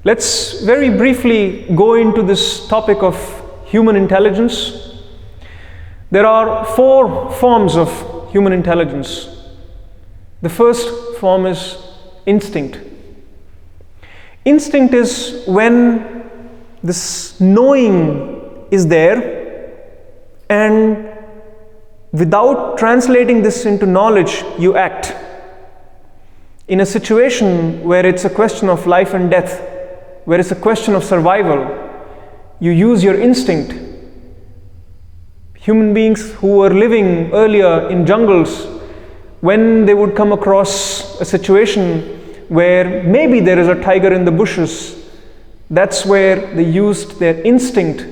Let's very briefly go into this topic of human intelligence. There are 4 forms of human intelligence. The first form is instinct. Instinct is when this knowing is there, and without translating this into knowledge, you act. In a situation where it's a question of life and death, where it's a question of survival, you use your instinct. Human beings who were living earlier in jungles, when they would come across a situation where maybe there is a tiger in the bushes, that's where they used their instinct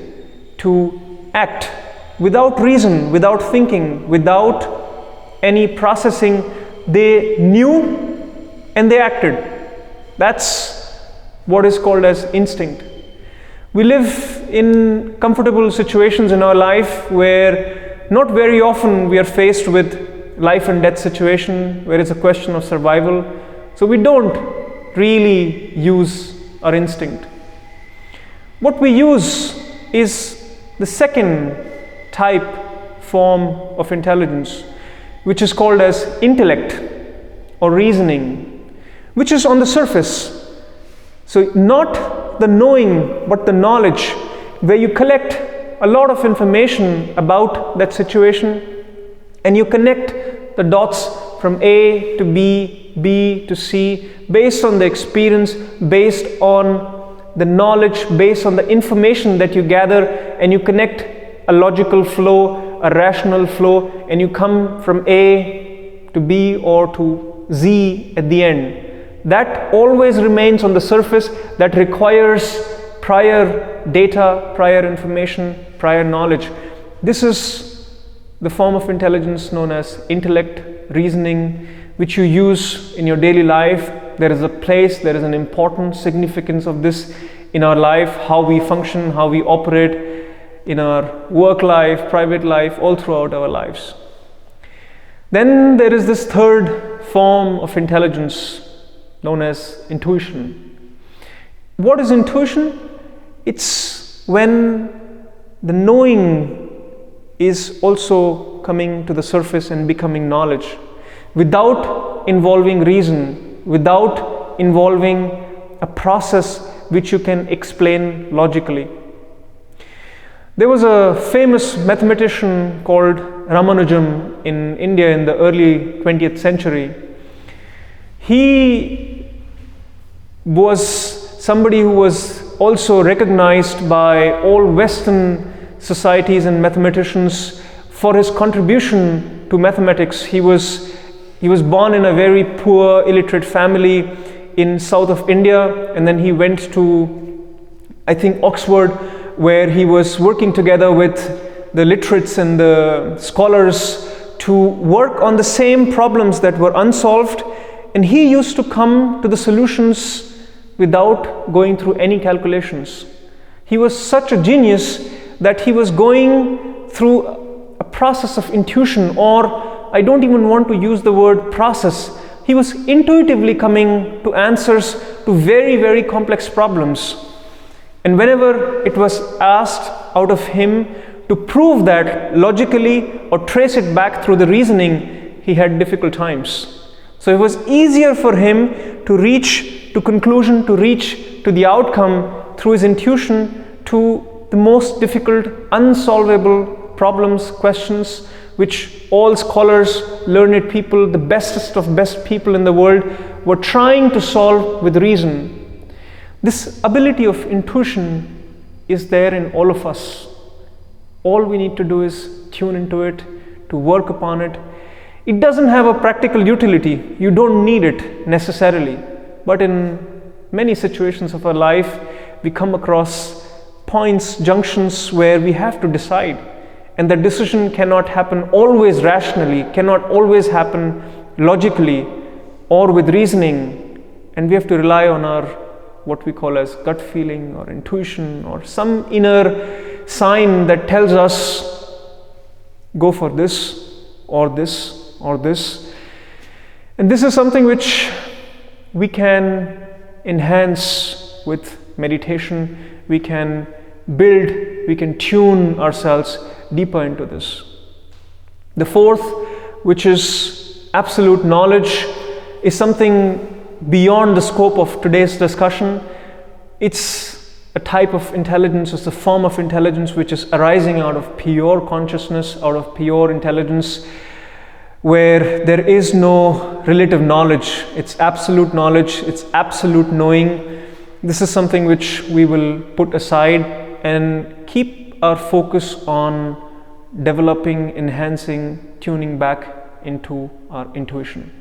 to act without reason, without thinking, without any processing. They knew and they acted. That's what is called as instinct. We live in comfortable situations in our life where not very often we are faced with life and death situation where it's a question of survival. So we don't really use our instinct. What we use is the second type form of intelligence, which is called as intellect or reasoning, which is on the surface. So not the knowing, but the knowledge, where you collect a lot of information about that situation and you connect the dots from A to B, B to C, based on the experience, based on the knowledge, based on the information that you gather, and you connect a logical flow, a rational flow, and you come from A to B or to Z at the end. That always remains on the surface. That requires prior data, prior information, prior knowledge. This is the form of intelligence known as intellect, reasoning, which you use in your daily life. There is a place, there is an important significance of this in our life, how we function, how we operate in our work life, private life, all throughout our lives. Then there is this third form of intelligence known as intuition. What is intuition? It's when the knowing is also coming to the surface and becoming knowledge, without involving reason, without involving a process which you can explain logically. There was a famous mathematician called Ramanujam in India in the early 20th century. He was somebody who was also recognized by all Western societies and mathematicians for his contribution to mathematics. He was born in a very poor, illiterate family in south of India, and then he went to, I think, Oxford, where he was working together with the literates and the scholars to work on the same problems that were unsolved. And he used to come to the solutions without going through any calculations. He was such a genius that he was going through a process of intuition, or I don't even want to use the word process. He was intuitively coming to answers to very, very complex problems. And whenever it was asked out of him to prove that logically or trace it back through the reasoning, he had difficult times. So it was easier for him to reach to conclusion, to reach to the outcome through his intuition to the most difficult, unsolvable problems, questions, which all scholars, learned people, the bestest of best people in the world were trying to solve with reason. This ability of intuition is there in all of us. All we need to do is tune into it, to work upon it. It doesn't have a practical utility. You don't need it necessarily. But in many situations of our life, we come across points, junctions where we have to decide. And the decision cannot happen always rationally, cannot always happen logically or with reasoning. And we have to rely on our, what we call as gut feeling or intuition or some inner sign that tells us, go for this or this or this. And this is something which we can enhance with meditation, we can build, we can tune ourselves deeper into this. The fourth, which is absolute knowledge, is something beyond the scope of today's discussion. It's a type of intelligence, it's a form of intelligence which is arising out of pure consciousness, out of pure intelligence, where there is no relative knowledge. It's absolute knowledge, it's absolute knowing. This is something which we will put aside and keep our focus on developing, enhancing, tuning back into our intuition.